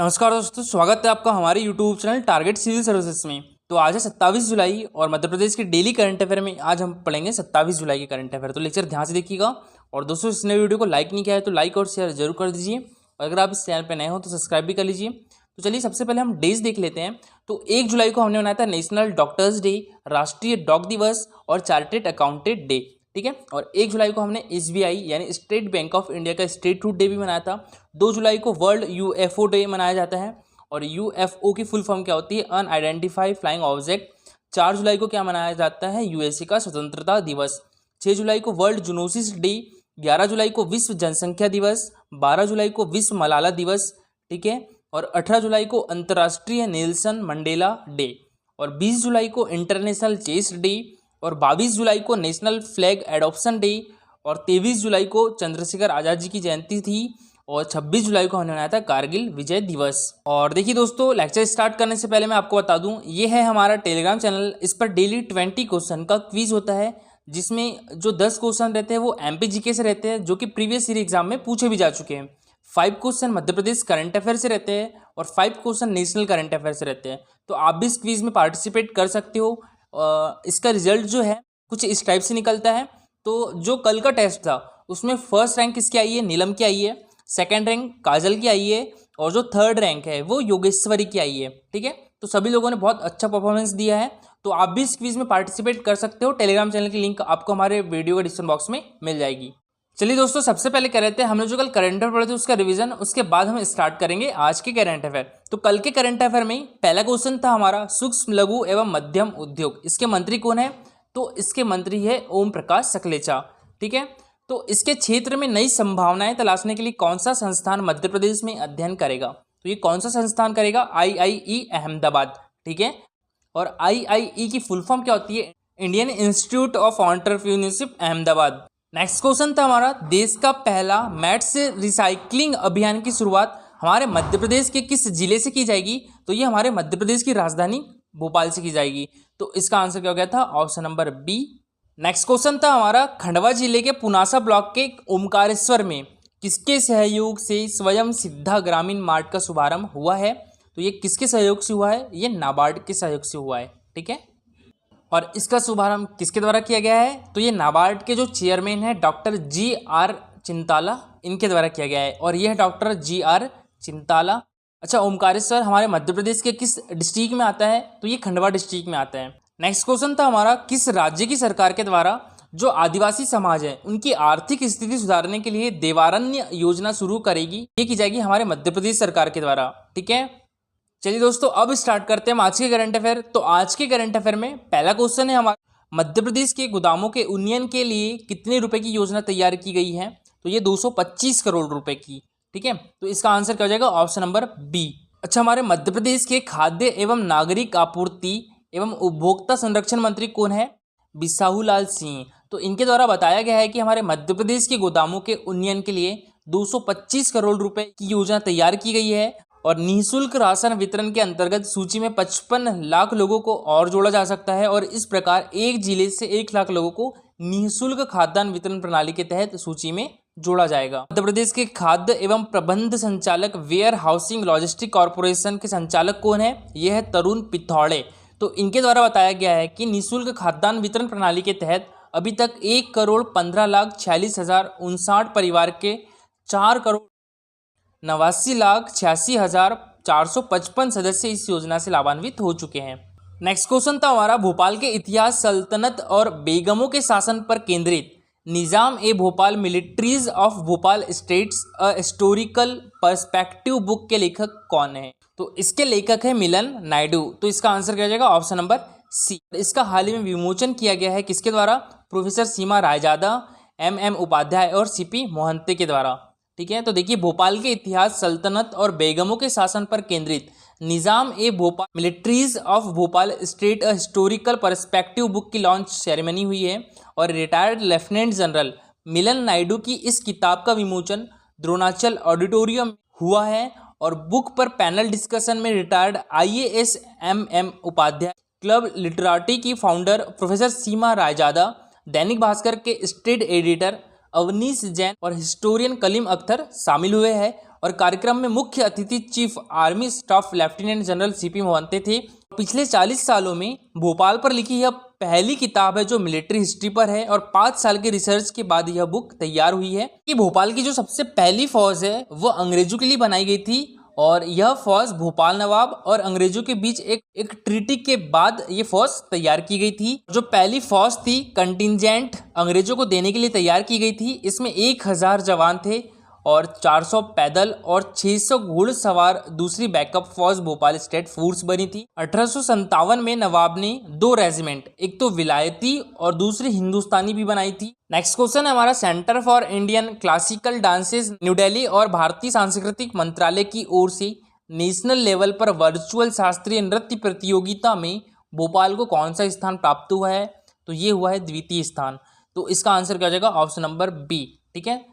नमस्कार दोस्तों, स्वागत है आपका हमारे YouTube channel Target Civil Services में। तो आज है 27 जुलाई और मध्य प्रदेश के डेली करंट अफेयर में आज हम पढ़ेंगे 27 जुलाई के करंट अफेयर। तो लेक्चर ध्यान से देखिएगा और दोस्तों इस नए वीडियो को लाइक नहीं किया है तो लाइक और शेयर जरूर कर दीजिए और अगर आप इस चैनल पर नए हो तो सब्सक्राइब भी कर लीजिए। तो चलिए सबसे पहले हम डेज देख लेते हैं। तो 1 जुलाई को हमने मनाया था नेशनल डॉक्टर्स डे, राष्ट्रीय डॉक दिवस और चार्टेड अकाउंटेंट डे, ठीक है। और 1 जुलाई को हमने SBI यानी स्टेट बैंक ऑफ इंडिया का स्टेटहुड डे भी मनाया था। 2 जुलाई को वर्ल्ड UFO डे मनाया जाता है और UFO की फुल फॉर्म क्या होती है? Unidentified flying object. 4 जुलाई को क्या मनाया जाता है? USA का स्वतंत्रता दिवस। 6 जुलाई को वर्ल्ड जूनोसिस डे। 11 जुलाई को विश्व जनसंख्या दिवस। 12 जुलाई को विश्व मलाला दिवस, ठीक है। और 18 जुलाई को अंतर्राष्ट्रीय नेल्सन मंडेला डे और 20 जुलाई को इंटरनेशनल चेस डे और 22 जुलाई को नेशनल फ्लैग एडॉप्शन डे और 23 जुलाई को चंद्रशेखर आज़ाद जी की जयंती थी और 26 जुलाई को हमने मनाया था कारगिल विजय दिवस। और देखिए दोस्तों, लेक्चर स्टार्ट करने से पहले मैं आपको बता दूं, ये है हमारा टेलीग्राम चैनल। इस पर डेली 20 क्वेश्चन का क्विज होता है जिसमें जो 10 क्वेश्चन रहते हैं वो MPGK से रहते हैं जो कि प्रीवियस ईयर एग्जाम में पूछे भी जा चुके हैं। 5 question Madhya Pradesh current affair से रहते हैं और 5 क्वेश्चन नेशनल करंट अफेयर से रहते हैं। तो आप भी इस क्विज में पार्टिसिपेट कर सकते हो। इसका रिजल्ट जो है कुछ इस टाइप से निकलता है। तो जो कल का टेस्ट था उसमें फर्स्ट रैंक किसकी आई है? नीलम की आई है। सेकंड रैंक काजल की आई है और जो थर्ड रैंक है वो योगेश्वरी की आई है, ठीक है। तो सभी लोगों ने बहुत अच्छा परफॉर्मेंस दिया है। तो आप भी इस क्विज में पार्टिसिपेट कर सकते हो। टेलीग्राम चैनल की लिंक आपको हमारे वीडियो के डिस्क्रिप्शन बॉक्स में मिल जाएगी। चलिए दोस्तों, सबसे पहले कर रहे थे हमने जो कल करंट अफेयर पढ़े थे उसका रिवीजन, उसके बाद हम स्टार्ट करेंगे आज के करंट अफेयर। तो कल के करंट अफेयर में पहला क्वेश्चन था हमारा सूक्ष्म लघु एवं मध्यम उद्योग, इसके मंत्री कौन है? तो इसके मंत्री है ओम प्रकाश सकलेचा, ठीक है। तो इसके क्षेत्र में नई संभावनाएं तलाशने के लिए कौन सा संस्थान मध्य प्रदेश में अध्ययन करेगा? तो ये कौन सा संस्थान करेगा? IIE अहमदाबाद, ठीक है। और IIE की फुल फॉर्म क्या होती है? Indian institute of entrepreneurship Ahmedabad. Next question था हमारा, देश का पहला मैट्स रिसाइकलिंग अभियान की शुरुआत हमारे मध्य प्रदेश के किस जिले से की जाएगी? तो ये हमारे मध्य प्रदेश की राजधानी भोपाल से की जाएगी। तो इसका आंसर क्या हो गया था? Option number B. Next question था हमारा, खंडवा जिले के पुनासा ब्लॉक के ओमकारेश्वर में किसके सहयोग से स्वयं सिद्धा ग्रामीण मार्ट का शुभारंभ हुआ है? तो ये किसके सहयोग से हुआ है? ये नाबार्ड के सहयोग से हुआ है, ठीक है। और इसका शुभारंभ किसके द्वारा किया गया है? तो ये नाबार्ड के जो चेयरमैन है डॉक्टर GR चिंताला, इनके द्वारा किया गया है और यह डॉक्टर GR चिंताला। अच्छा, ओमकारेश्वर हमारे मध्य प्रदेश के किस डिस्ट्रिक्ट में आता है? तो ये खंडवा डिस्ट्रिक्ट में आता है। नेक्स्ट क्वेश्चन था हमारा, किस राज्य की सरकार के द्वारा जो आदिवासी समाज है उनकी आर्थिक स्थिति सुधारने के लिए देवारण्य योजना शुरू करेगी? ये की जाएगी हमारे मध्य प्रदेश सरकार के द्वारा, ठीक है। चलिए दोस्तों, अब स्टार्ट करते हैं हम आज के करंट अफेयर। तो आज के करंट अफेयर में पहला क्वेश्चन है हमारा, मध्य प्रदेश के गोदामों के उन्नयन के लिए कितने रुपए की योजना तैयार की गई है? तो ये 225 करोड़ रुपए की, ठीक है। तो इसका आंसर क्या हो जाएगा? Option number B. अच्छा, हमारे मध्य प्रदेश के खाद्य एवं नागरिक आपूर्ति एवं उपभोक्ता संरक्षण मंत्री कौन है? बिसाहू लाल सिंह। तो इनके द्वारा बताया गया है कि हमारे मध्य प्रदेश के गोदामों के उन्नयन के लिए 225 करोड़ रुपए की योजना तैयार की गई है और निःशुल्क राशन वितरण के अंतर्गत सूची में 55 लाख लोगों को और जोड़ा जा सकता है और इस प्रकार एक जिले से 1 लाख लोगों को निःशुल्क खाद्यान्न वितरण प्रणाली के तहत सूची में जोड़ा जाएगा। मध्य प्रदेश के खाद्य एवं प्रबंध संचालक वेयर हाउसिंग लॉजिस्टिक कॉर्पोरेशन के संचालक कौन है? यह है तरुण पिथौड़े। तो इनके द्वारा बताया गया है कि निःशुल्क खाद्यान्न वितरण प्रणाली के तहत अभी तक 1,15,46,059 परिवार के 4,89,86,455 सदस्य इस योजना से लाभान्वित हो चुके हैं। नेक्स्ट क्वेश्चन था हमारा, भोपाल के इतिहास, सल्तनत और बेगमों के शासन पर केंद्रित निजाम ए Bhopal militaries of Bhopal states a historical perspective book के लेखक कौन है? तो इसके लेखक है मिलन नायडू। तो इसका आंसर क्या हो जाएगा? Option number C. इसका हाल ही में विमोचन किया गया है किसके द्वारा? प्रोफेसर सीमा रायजादा, MM उपाध्याय और CP मोहंते के द्वारा, ठीक है। तो देखिए, भोपाल के इतिहास, सल्तनत और बेगमों के शासन पर केंद्रित निजाम ए Bhopal militaries of Bhopal state a historical perspective book की लॉन्च सेरेमनी हुई है और retired lieutenant general Milan Naidu की इस किताब का विमोचन द्रोणाचल ऑडिटोरियम हुआ है और बुक पर पैनल डिस्कशन में retired IAS MM Upadhyay, club Literati की फाउंडर प्रोफेसर सीमा रायजादा, दैनिक भास्कर के स्टेट एडिटर अवनीश जैन और हिस्टोरियन कलीम अख्तर शामिल हुए हैं और कार्यक्रम में मुख्य अतिथि chief army staff lieutenant general CP Mohanty थे। पिछले 40 सालों में भोपाल पर लिखी यह पहली किताब है जो मिलिट्री हिस्ट्री पर है और 5 साल के रिसर्च के बाद यह बुक तैयार हुई है। कि भोपाल की जो सबसे पहली फौज है वो अंग्रेजों के लिए बनाई गई थी और यह फौज भोपाल नवाब और अंग्रेजों के बीच एक ट्रीटी के बाद ये फौज तैयार की गई थी। जो पहली फौज थी कंटिजेंट अंग्रेजों को देने के लिए तैयार की गई थी। इसमें 1000 जवान थे और 400 पैदल और 600 घुड़सवार दूसरी बैकअप फौज भोपाल स्टेट फोर्स बनी थी। 1857 में नवाब ने 2 रेजिमेंट, एक तो विलायती और दूसरी हिंदुस्तानी भी बनाई थी। नेक्स्ट क्वेश्चन है हमारा, centre for Indian classical dances new Delhi और भारतीय सांस्कृतिक मंत्रालय की ओर से नेशनल लेवल पर वर्चुअल शास्त्रीय नृत्य प्रतियोगिता में भोपाल को कौन सा स्थान प्राप्त हुआ है? तो ये हुआ है द्वितीय स्थान। तो इसका आंसर क्या हो जाएगा? Option number B. ठीक है,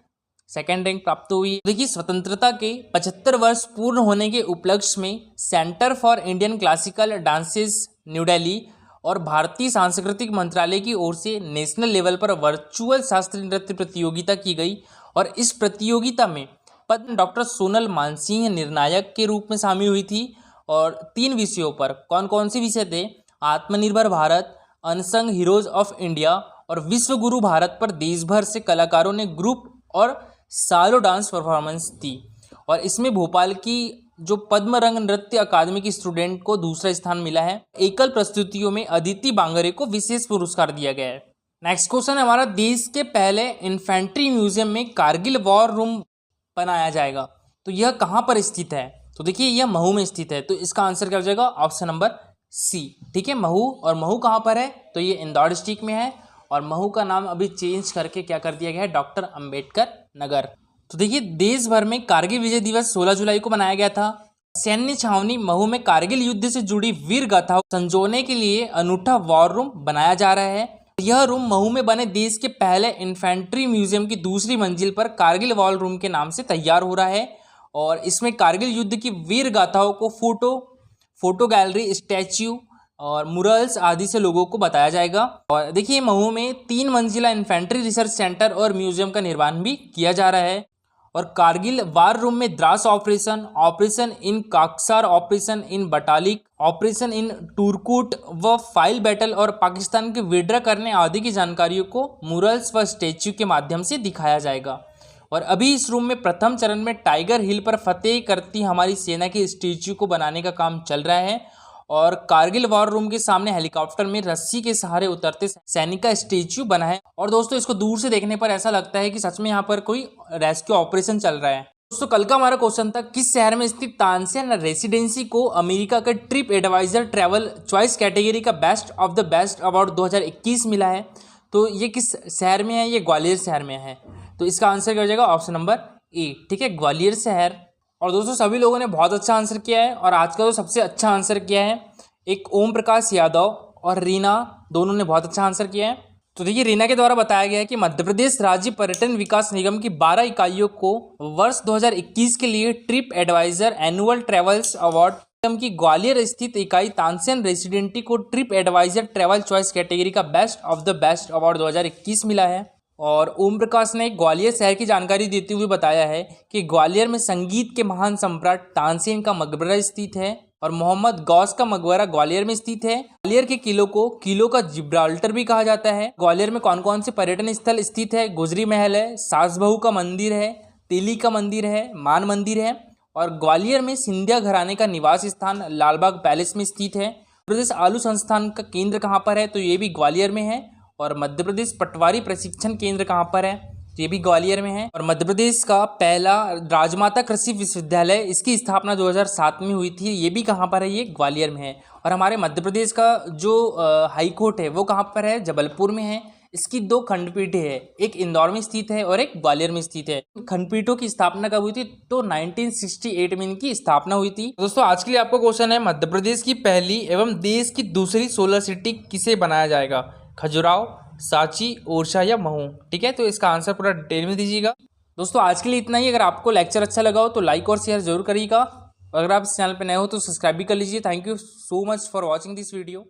सेकेंड रैंक प्राप्त हुई। देखिए, स्वतंत्रता के 75 वर्ष पूर्ण होने के उपलक्ष्य में centre for Indian classical dances new Delhi और भारतीय सांस्कृतिक मंत्रालय की ओर से नेशनल लेवल पर वर्चुअल शास्त्रीय नृत्य प्रतियोगिता की गई और इस प्रतियोगिता में पद्म डॉक्टर सोनल मानसिंह निर्णायक के रूप में शामिल हुई थी। और 3 विषयों पर, कौन कौन से विषय थे? आत्मनिर्भर Bharat, unsung heroes of India और विश्व गुरु भारत पर देश भर से कलाकारों ने ग्रुप और सालो डांस परफॉर्मेंस दी। और इसमें भोपाल की जो पद्म रंग नृत्य अकादमी की स्टूडेंट को दूसरा स्थान मिला है। एकल प्रस्तुतियों में अदिति बांगरे को विशेष पुरस्कार दिया गया है। नेक्स्ट क्वेश्चन है हमारा, देश के पहले इन्फेंट्री म्यूजियम में कारगिल वॉर रूम बनाया जाएगा, तो यह कहाँ पर स्थित है? तो देखिए, यह महू में स्थित है। तो इसका आंसर क्या हो जाएगा? Option number C. ठीक है, महू। और महू कहाँ पर है? तो ये इंदौर डिस्ट्रिक्ट में है और महू का नाम अभी चेंज करके क्या कर दिया गया है? डॉक्टर अंबेडकर नगर। तो देखिए, देश भर में कारगिल विजय दिवस 16 जुलाई को मनाया गया था। सैन्य छावनी महू में कारगिल युद्ध से जुड़ी वीर गाथाओं संजोने के लिए अनूठा वॉर रूम बनाया जा रहा है। यह रूम महू में बने देश के पहले इन्फेंट्री म्यूजियम की दूसरी मंजिल पर कारगिल वॉर रूम के नाम से तैयार हो रहा है और इसमें कारगिल युद्ध की वीर गाथाओं को फोटो गैलरी, स्टैच्यू और मुरल्स आदि से लोगों को बताया जाएगा। और देखिए, महू में 3 मंजिला इन्फेंट्री रिसर्च सेंटर और म्यूजियम का निर्माण भी किया जा रहा है। और कारगिल वार रूम में Dras operation, operation in Kaksar, operation in Batalik, operation in Turtuk व फाइल बैटल और पाकिस्तान के विड्रा करने आदि की जानकारियों को मुरल्स व स्टैच्यू के माध्यम से दिखाया जाएगा। और अभी इस रूम में प्रथम चरण में टाइगर हिल पर फतेह करती हमारी सेना के स्टैच्यू को बनाने का काम चल रहा है और कारगिल वॉर रूम के सामने हेलीकॉप्टर में रस्सी के सहारे उतरते सैनिक का स्टैच्यू बना है। और दोस्तों, इसको दूर से देखने पर ऐसा लगता है कि सच में यहाँ पर कोई रेस्क्यू ऑपरेशन चल रहा है। दोस्तों, कल का हमारा क्वेश्चन था, किस शहर में स्थित तानसेन रेसिडेंसी को अमेरिका का TripAdvisor travel choice category का best of the best award 2021 मिला है? तो ये किस शहर में है? ये ग्वालियर शहर में है। तो इसका आंसर क्या हो जाएगा? Option number A. ठीक है, ग्वालियर शहर। और दोस्तों, सभी लोगों ने बहुत अच्छा आंसर किया है और आज का तो सबसे अच्छा आंसर किया है एक ओम प्रकाश यादव और रीना, दोनों ने बहुत अच्छा आंसर किया है। तो देखिए, रीना के द्वारा बताया गया है कि मध्य प्रदेश राज्य पर्यटन विकास निगम की 12 इकाइयों को वर्ष 2021 के लिए TripAdvisor annual travels award निगम की ग्वालियर स्थित इकाई तानसेन रेसिडेंटी को TripAdvisor travel choice category का best of the best award 2021 मिला है। और ओम प्रकाश ने ग्वालियर शहर की जानकारी देते हुए बताया है कि ग्वालियर में संगीत के महान सम्राट तानसेन का मकबरा स्थित है और मोहम्मद गौस का मकबरा ग्वालियर में स्थित है। ग्वालियर के किलों का जिब्राल्टर भी कहा जाता है। ग्वालियर में कौन कौन से पर्यटन स्थल स्थित है? गुजरी महल है, सास बहू का मंदिर है, तेली का मंदिर है, मान मंदिर है। और ग्वालियर में सिंधिया घराने का निवास स्थान लालबाग पैलेस में स्थित है। प्रदेश आलू संस्थान का केंद्र कहाँ पर है? तो ये भी ग्वालियर में है। और मध्य प्रदेश पटवारी प्रशिक्षण केंद्र कहाँ पर है? ये भी ग्वालियर में है। और मध्य प्रदेश का पहला राजमाता कृषि विश्वविद्यालय, इसकी स्थापना 2007 में हुई थी, ये भी कहाँ पर है? ये ग्वालियर में है। और हमारे मध्य प्रदेश का जो हाई कोर्ट है वो कहाँ पर है? जबलपुर में है। इसकी 2 खंडपीठें हैं, एक इंदौर में स्थित है और एक ग्वालियर में स्थित है। खंडपीठों की स्थापना कब हुई थी? तो 1968 में इनकी स्थापना हुई थी। दोस्तों, आज के लिए आपका क्वेश्चन है, मध्य प्रदेश की पहली एवं देश की दूसरी सोलर सिटी किसे बनाया जाएगा? खजुराहो, सांची, ओरछा या महू? ठीक है, तो इसका आंसर पूरा डिटेल में दीजिएगा। दोस्तों, आज के लिए इतना ही। अगर आपको लेक्चर अच्छा लगा हो तो लाइक और शेयर जरूर करिएगा। अगर आप इस चैनल पर नए हो तो सब्सक्राइब भी कर लीजिए। Thank you so much for watching this video.